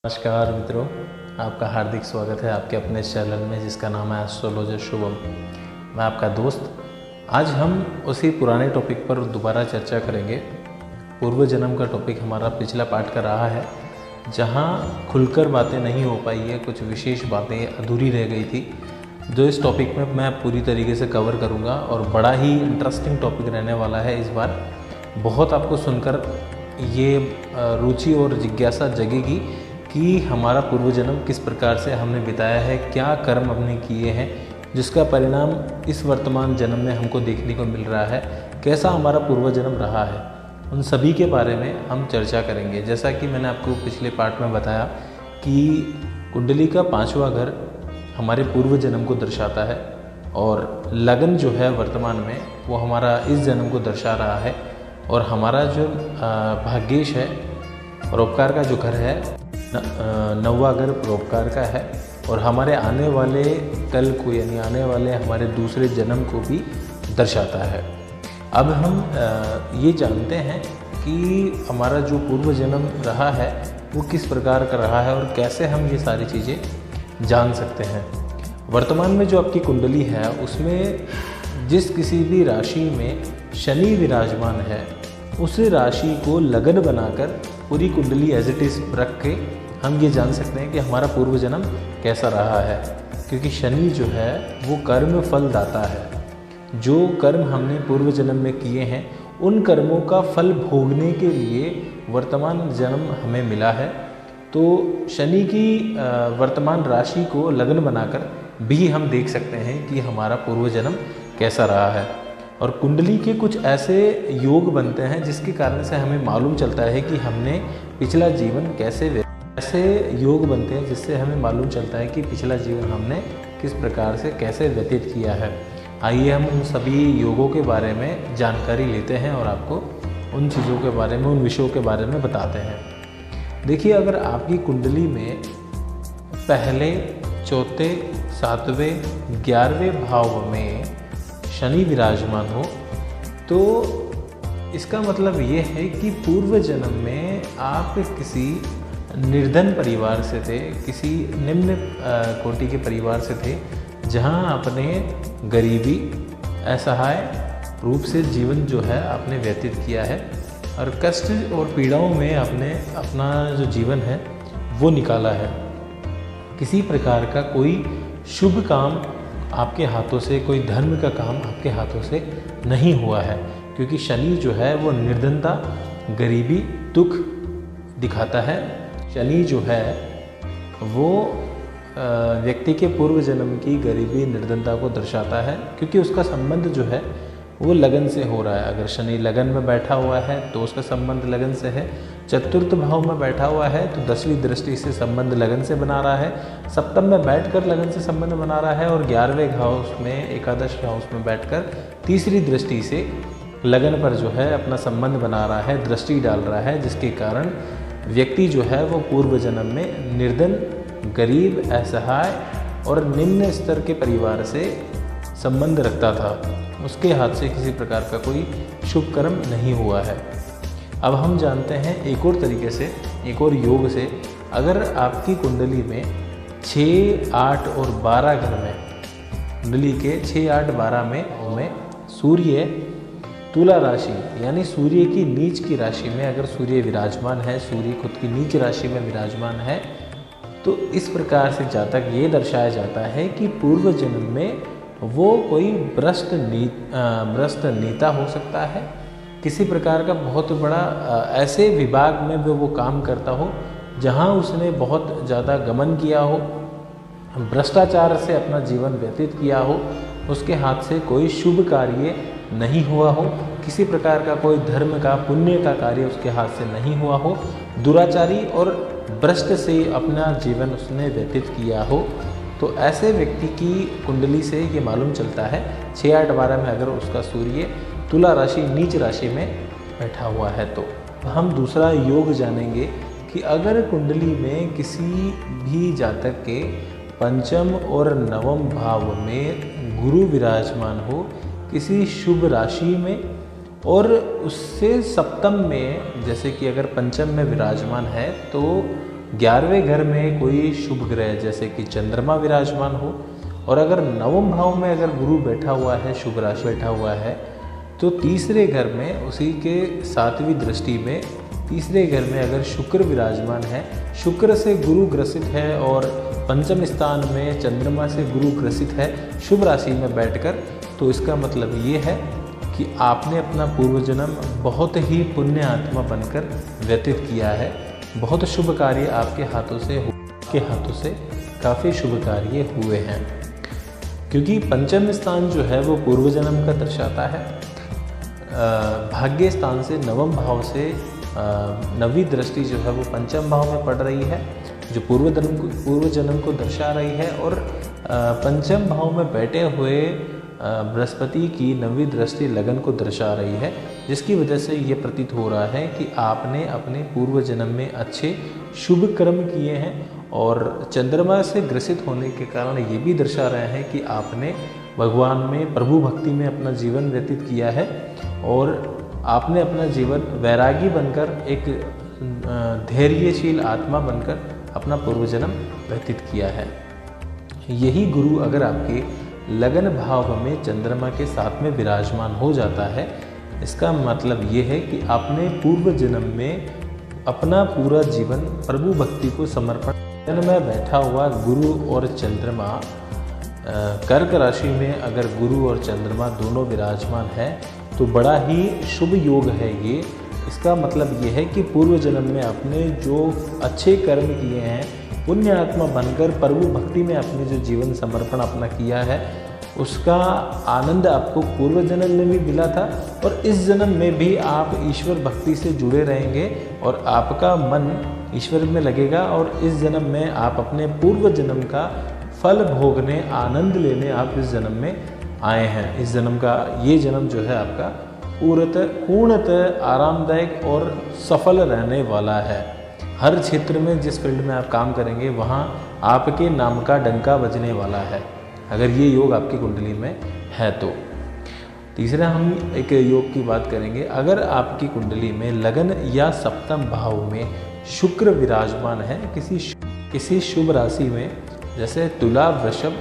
नमस्कार मित्रों, आपका हार्दिक स्वागत है आपके अपने चैनल में जिसका नाम है एस्ट्रोलॉजर शुभम। मैं आपका दोस्त। आज हम उसी पुराने टॉपिक पर दोबारा चर्चा करेंगे। पूर्व जन्म का टॉपिक हमारा पिछला पार्ट का रहा है, जहां खुलकर बातें नहीं हो पाई है, कुछ विशेष बातें अधूरी रह गई थी, जो इस टॉपिक में मैं पूरी तरीके से कवर करूँगा। और बड़ा ही इंटरेस्टिंग टॉपिक रहने वाला है इस बार। बहुत आपको सुनकर ये रुचि और जिज्ञासा जगेगी कि हमारा पूर्व जन्म किस प्रकार से हमने बिताया है, क्या कर्म हमने किए हैं, जिसका परिणाम इस वर्तमान जन्म में हमको देखने को मिल रहा है, कैसा हमारा पूर्व जन्म रहा है, उन सभी के बारे में हम चर्चा करेंगे। जैसा कि मैंने आपको पिछले पार्ट में बताया कि कुंडली का 5वां घर हमारे पूर्व जन्म को दर्शाता है और लगन जो है वर्तमान में वो हमारा इस जन्म को दर्शा रहा है। और हमारा जो भाग्येश है, परोपकार का जो घर है, 9वां घर परोपकार का है और हमारे आने वाले कल को यानी आने वाले हमारे दूसरे जन्म को भी दर्शाता है। अब हम ये जानते हैं कि हमारा जो पूर्व जन्म रहा है वो किस प्रकार का रहा है और कैसे हम ये सारी चीज़ें जान सकते हैं। वर्तमान में जो आपकी कुंडली है उसमें जिस किसी भी राशि में शनि विराजमान है, उस राशि को लगन बनाकर पूरी कुंडली एज इट इज़ रख के हम ये जान सकते हैं कि हमारा पूर्व जन्म कैसा रहा है। क्योंकि शनि जो है वो कर्म फल दाता है। जो कर्म हमने पूर्व जन्म में किए हैं उन कर्मों का फल भोगने के लिए वर्तमान जन्म हमें मिला है। तो शनि की वर्तमान राशि को लगन बनाकर भी हम देख सकते हैं कि हमारा पूर्व जन्म कैसा रहा है। और कुंडली के कुछ ऐसे योग बनते हैं जिसके कारण से हमें मालूम चलता है कि हमने पिछला जीवन ऐसे योग बनते हैं जिससे हमें मालूम चलता है कि पिछला जीवन हमने किस प्रकार से कैसे व्यतीत किया है। आइए हम उन सभी योगों के बारे में जानकारी लेते हैं और आपको उन चीज़ों के बारे में, उन विषयों के बारे में बताते हैं। देखिए, अगर आपकी कुंडली में पहले, चौथे, 7वें, 11वें भाव में शनि विराजमान हो तो इसका मतलब ये है कि पूर्व जन्म में आप किसी निर्धन परिवार से थे, किसी निम्न कोटि के परिवार से थे, जहां आपने गरीबी, असहाय रूप से जीवन जो है आपने व्यतीत किया है और कष्ट और पीड़ाओं में आपने अपना जो जीवन है वो निकाला है। किसी प्रकार का कोई शुभ काम आपके हाथों से, कोई धर्म का काम आपके हाथों से नहीं हुआ है। क्योंकि शनि जो है वो निर्धनता, गरीबी, दुख दिखाता है। शनि जो है वो व्यक्ति के पूर्व जन्म की गरीबी, निर्धनता को दर्शाता है, क्योंकि उसका संबंध जो है वो लगन से हो रहा है। अगर शनि लगन में बैठा हुआ है तो उसका संबंध लगन से है। चतुर्थ भाव में बैठा हुआ है तो 10वीं दृष्टि से संबंध लगन से बना रहा है। सप्तम में बैठकर लगन से संबंध बना रहा है और 11वें हाउस में, एकादश हाउस में बैठकर तीसरी दृष्टि से लगन पर जो है अपना संबंध बना रहा है, दृष्टि डाल रहा है, जिसके कारण व्यक्ति जो है वो पूर्व जन्म में निर्धन, गरीब, असहाय और निम्न स्तर के परिवार से संबंध रखता था। उसके हाथ से किसी प्रकार का कोई शुभ कर्म नहीं हुआ है। अब हम जानते हैं एक और तरीके से, एक और योग से, अगर आपकी कुंडली में 6, 8 और 12 घर में, कुंडली के 6, 8, 12 में सूर्य तुला राशि यानी सूर्य की नीच की राशि में अगर सूर्य विराजमान है, सूर्य खुद की नीच राशि में विराजमान है, तो इस प्रकार से जातक ये दर्शाया जाता है कि पूर्व जन्म में वो कोई भ्रष्ट नेता हो सकता है। किसी प्रकार का बहुत बड़ा ऐसे विभाग में वो काम करता हो जहां उसने बहुत ज़्यादा गमन किया हो, भ्रष्टाचार से अपना जीवन व्यतीत किया हो, उसके हाथ से कोई शुभ कार्य नहीं हुआ हो, किसी प्रकार का कोई धर्म का, पुण्य का कार्य उसके हाथ से नहीं हुआ हो, दुराचारी और भ्रष्ट से अपना जीवन उसने व्यतीत किया हो, तो ऐसे व्यक्ति की कुंडली से ये मालूम चलता है 6, 8, 12 में अगर उसका सूर्य तुला राशि, नीच राशि में बैठा हुआ है। तो हम दूसरा योग जानेंगे कि अगर कुंडली में किसी भी जातक के 5म और 9वें भाव में गुरु विराजमान हो किसी शुभ राशि में, और उससे 7म में, जैसे कि अगर 5म में विराजमान है तो 11वें घर में कोई शुभ ग्रह जैसे कि चंद्रमा विराजमान हो, और अगर नवम भाव में अगर गुरु बैठा हुआ है, शुभ राशि बैठा हुआ है, तो तीसरे घर में उसी के 7वीं दृष्टि में तीसरे घर में अगर शुक्र विराजमान है, शुक्र से गुरु ग्रसित है और पंचम स्थान में चंद्रमा से गुरु ग्रसित है शुभ राशि में बैठकर, तो इसका मतलब ये है कि आपने अपना पूर्व जन्म बहुत ही पुण्य आत्मा बनकर व्यतीत किया है। बहुत शुभ कार्य आपके हाथों से काफ़ी शुभ कार्य हुए हैं, क्योंकि पंचम स्थान जो है वो पूर्व जन्म का दर्शाता है। भाग्य स्थान से नवम भाव से 9वीं दृष्टि जो है वो पंचम भाव में पड़ रही है, जो पूर्व जन्म को दर्शा रही है। और पंचम भाव में बैठे हुए बृहस्पति की 9वीं दृष्टि लगन को दर्शा रही है, जिसकी वजह से ये प्रतीत हो रहा है कि आपने अपने पूर्व जन्म में अच्छे शुभ कर्म किए हैं। और चंद्रमा से ग्रसित होने के कारण ये भी दर्शा रहे हैं कि आपने भगवान में, प्रभु भक्ति में अपना जीवन व्यतीत किया है और आपने अपना जीवन वैरागी बनकर, एक धैर्यशील आत्मा बनकर अपना पूर्व जन्म व्यतीत किया है। यही गुरु अगर आपके लगन भाव में चंद्रमा के साथ में विराजमान हो जाता है, इसका मतलब ये है कि आपने पूर्व जन्म में अपना पूरा जीवन प्रभु भक्ति को समर्पण में बैठा हुआ गुरु और चंद्रमा, कर्क राशि में अगर गुरु और चंद्रमा दोनों विराजमान है तो बड़ा ही शुभ योग है ये। इसका मतलब ये है कि पूर्व जन्म में आपने जो अच्छे कर्म किए हैं, पुण्य आत्मा बनकर प्रभु भक्ति में अपने जो जीवन समर्पण अपना किया है, उसका आनंद आपको पूर्व जन्म में भी मिला था और इस जन्म में भी आप ईश्वर भक्ति से जुड़े रहेंगे और आपका मन ईश्वर में लगेगा और इस जन्म में आप अपने पूर्व जन्म का फल भोगने, आनंद लेने आप इस जन्म में आए हैं। इस जन्म का ये जन्म जो है आपका पूर्णतः आरामदायक और सफल रहने वाला है। हर क्षेत्र में, जिस फील्ड में आप काम करेंगे, वहाँ आपके नाम का डंका बजने वाला है, अगर ये योग आपकी कुंडली में है तो। तीसरा हम एक योग की बात करेंगे। अगर आपकी कुंडली में लगन या सप्तम भाव में शुक्र विराजमान है किसी शुभ राशि में, जैसे तुला, वृषभ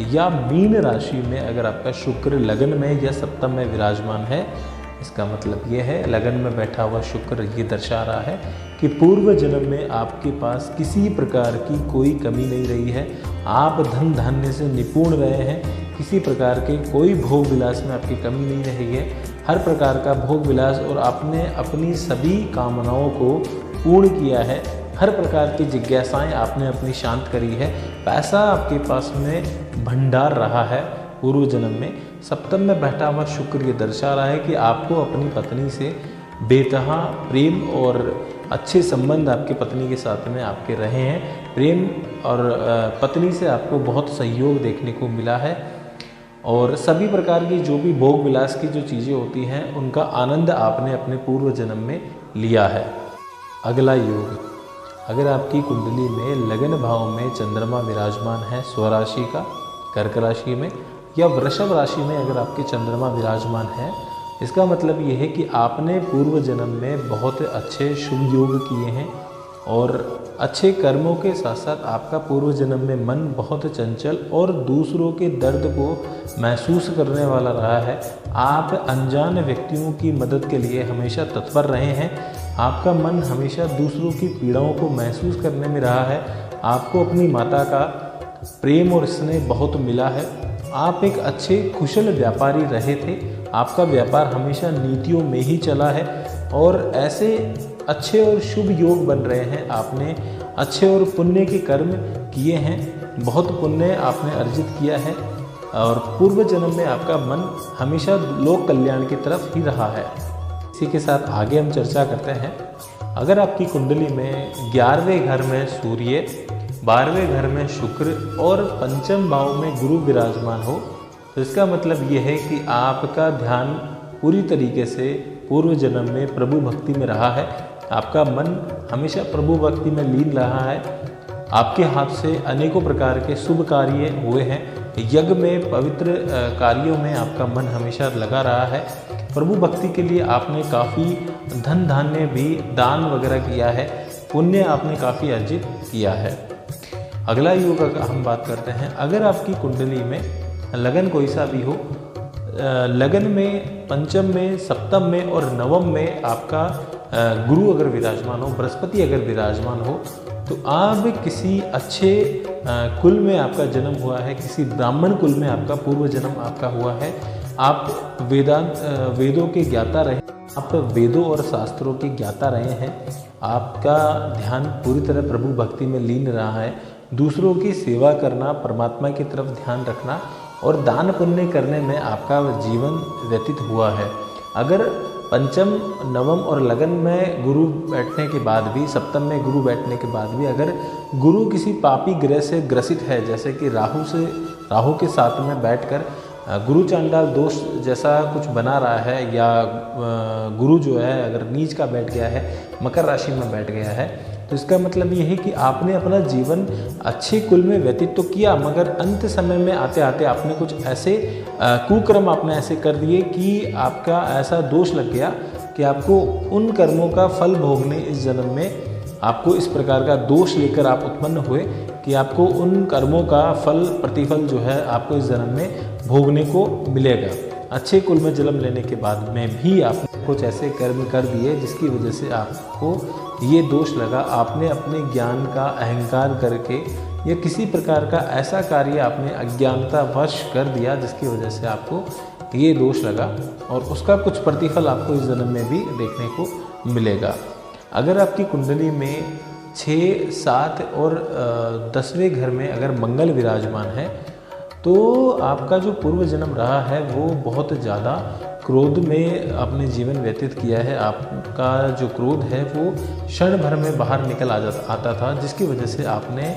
या मीन राशि में अगर आपका शुक्र लगन में या सप्तम में विराजमान है, इसका मतलब ये है, लगन में बैठा हुआ शुक्र ये दर्शा रहा है कि पूर्व जन्म में आपके पास किसी प्रकार की कोई कमी नहीं रही है, आप धन धान्य से निपुण रहे हैं, किसी प्रकार के कोई भोग विलास में आपकी कमी नहीं रही है, हर प्रकार का भोग विलास और आपने अपनी सभी कामनाओं को पूर्ण किया है, हर प्रकार की जिज्ञासाएं आपने अपनी शांत करी है, पैसा आपके पास में भंडार रहा है। पूर्व जन्म में सप्तम में बैठा हुआ शुक्र ये दर्शा रहा है कि आपको अपनी पत्नी से बेतहा प्रेम और अच्छे संबंध आपकी पत्नी के साथ में आपके रहे हैं। प्रेम और पत्नी से आपको बहुत सहयोग देखने को मिला है और सभी प्रकार की जो भी भोग विलास की जो चीज़ें होती हैं उनका आनंद आपने अपने पूर्व जन्म में लिया है। अगला योग, अगर आपकी कुंडली में लगन भाव में चंद्रमा विराजमान है स्वराशि का, कर्क राशि में या वृषभ राशि में अगर आपके चंद्रमा विराजमान है, इसका मतलब ये है कि आपने पूर्व जन्म में बहुत अच्छे शुभ योग किए हैं और अच्छे कर्मों के साथ साथ आपका पूर्व जन्म में मन बहुत चंचल और दूसरों के दर्द को महसूस करने वाला रहा है। आप अनजान व्यक्तियों की मदद के लिए हमेशा तत्पर रहे हैं। आपका मन हमेशा दूसरों की पीड़ाओं को महसूस करने में रहा है। आपको अपनी माता का प्रेम और स्नेह बहुत मिला है। आप एक अच्छे कुशल व्यापारी रहे थे। आपका व्यापार हमेशा नीतियों में ही चला है और ऐसे अच्छे और शुभ योग बन रहे हैं। आपने अच्छे और पुण्य के कर्म किए हैं, बहुत पुण्य आपने अर्जित किया है और पूर्व जन्म में आपका मन हमेशा लोक कल्याण की तरफ ही रहा है। इसी के साथ आगे हम चर्चा करते हैं। अगर आपकी कुंडली में 11वें घर में सूर्य, 12वें घर में शुक्र और पंचम भाव में गुरु विराजमान हो, तो इसका मतलब ये है कि आपका ध्यान पूरी तरीके से पूर्व जन्म में प्रभु भक्ति में रहा है। आपका मन हमेशा प्रभु भक्ति में लीन रहा है। आपके हाथ से अनेकों प्रकार के शुभ कार्य हुए हैं। यज्ञ में, पवित्र कार्यों में आपका मन हमेशा लगा रहा है। प्रभु भक्ति के लिए आपने काफ़ी धन धान्य भी दान वगैरह किया है। पुण्य आपने काफ़ी अर्जित किया है। अगला योग का हम बात करते हैं। अगर आपकी कुंडली में लगन कोई सा भी हो, लगन में, पंचम में, सप्तम में और नवम में आपका गुरु अगर विराजमान हो, बृहस्पति अगर विराजमान हो, तो आप किसी अच्छे कुल में आपका जन्म हुआ है, किसी ब्राह्मण कुल में आपका पूर्व जन्म आपका हुआ है, आप वेदों के ज्ञाता रहे, आप वेदों और शास्त्रों के ज्ञाता रहे हैं, आपका ध्यान पूरी तरह प्रभु भक्ति में लीन रहा है, दूसरों की सेवा करना, परमात्मा की तरफ ध्यान रखना और दान पुण्य करने में आपका जीवन व्यतीत हुआ है। अगर पंचम, नवम और लगन में गुरु बैठने के बाद भी, सप्तम में गुरु बैठने के बाद भी अगर गुरु किसी पापी ग्रह से ग्रसित है, जैसे कि राहु के साथ में बैठकर गुरु चांडाल दोष जैसा कुछ बना रहा है, या गुरु जो है अगर नीच का बैठ गया है, मकर राशि में बैठ गया है, तो इसका मतलब ये है कि आपने अपना जीवन अच्छे कुल में व्यतीत तो किया, मगर अंत समय में आते आते आपने कुछ ऐसे कुकर्म आपने ऐसे कर दिए कि आपका ऐसा दोष लग गया कि आपको उन कर्मों का फल भोगने इस जन्म में, आपको इस प्रकार का दोष लेकर आप उत्पन्न हुए कि आपको उन कर्मों का फल, प्रतिफल जो है आपको इस जन्म में भोगने को मिलेगा। अच्छे कुल में जन्म लेने के बाद में भी आपने कुछ ऐसे कर्म कर दिए जिसकी वजह से आपको ये दोष लगा। आपने अपने ज्ञान का अहंकार करके या किसी प्रकार का ऐसा कार्य आपने अज्ञानतावश कर दिया जिसकी वजह से आपको ये दोष लगा, और उसका कुछ प्रतिफल आपको इस जन्म में भी देखने को मिलेगा। अगर आपकी कुंडली में 6, 7 और 10वें घर में अगर मंगल विराजमान है, तो आपका जो पूर्व जन्म रहा है वो बहुत ज़्यादा क्रोध में आपने जीवन व्यतीत किया है। आपका जो क्रोध है वो क्षण भर में बाहर निकल आता था, जिसकी वजह से आपने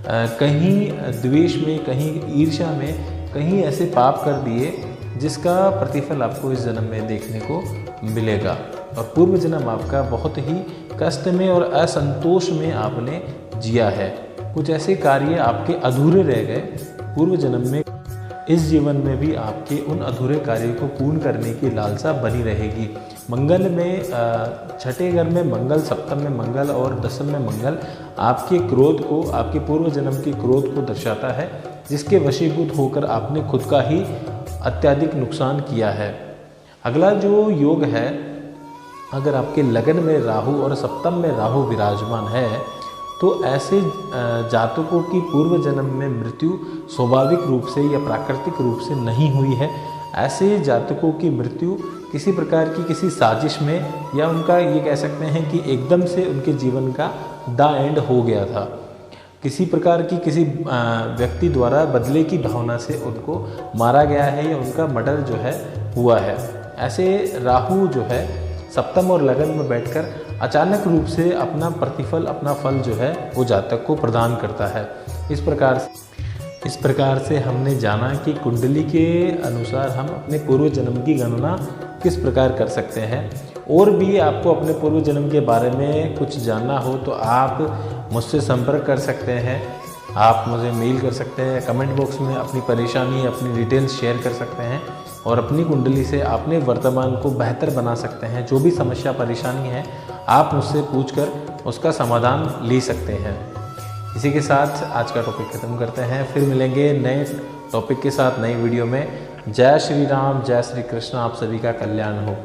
कहीं द्वेष में, कहीं ईर्ष्या में, कहीं ऐसे पाप कर दिए जिसका प्रतिफल आपको इस जन्म में देखने को मिलेगा। और पूर्व जन्म आपका बहुत ही कष्ट में और असंतोष में आपने जिया है। कुछ ऐसे कार्य आपके अधूरे रह गए पूर्व जन्म में। इस जीवन में भी आपके उन अधूरे कार्यों को पूर्ण करने की लालसा बनी रहेगी। मंगल में, छठे घर में मंगल, सप्तम में मंगल और दसम में मंगल आपके क्रोध को, आपके पूर्व जन्म के क्रोध को दर्शाता है, जिसके वशीभूत होकर आपने खुद का ही अत्यधिक नुकसान किया है। अगला जो योग है, अगर आपके लगन में राहु और सप्तम में राहु विराजमान है, तो ऐसे जातकों की पूर्व जन्म में मृत्यु स्वाभाविक रूप से या प्राकृतिक रूप से नहीं हुई है। ऐसे जातकों की मृत्यु किसी प्रकार की किसी साजिश में, या उनका ये कह सकते हैं कि एकदम से उनके जीवन का द एंड हो गया था। किसी प्रकार की किसी व्यक्ति द्वारा बदले की भावना से उनको मारा गया है, या उनका मर्डर जो है हुआ है। ऐसे राहु जो है सप्तम और लगन में बैठकर अचानक रूप से अपना प्रतिफल, अपना फल जो है वो जातक को प्रदान करता है। इस प्रकार से हमने जाना कि कुंडली के अनुसार हम अपने पूर्व जन्म की गणना किस प्रकार कर सकते हैं। और भी आपको अपने पूर्व जन्म के बारे में कुछ जानना हो तो आप मुझसे संपर्क कर सकते हैं, आप मुझे मेल कर सकते हैं, कमेंट बॉक्स में अपनी परेशानी, अपनी डिटेल्स शेयर कर सकते हैं, और अपनी कुंडली से अपने वर्तमान को बेहतर बना सकते हैं। जो भी समस्या परेशानी है आप मुझसे पूछकर उसका समाधान ले सकते हैं। इसी के साथ आज का टॉपिक खत्म करते हैं, फिर मिलेंगे नए टॉपिक के साथ नई वीडियो में। जय श्री राम, जय श्री कृष्ण, आप सभी का कल्याण हो।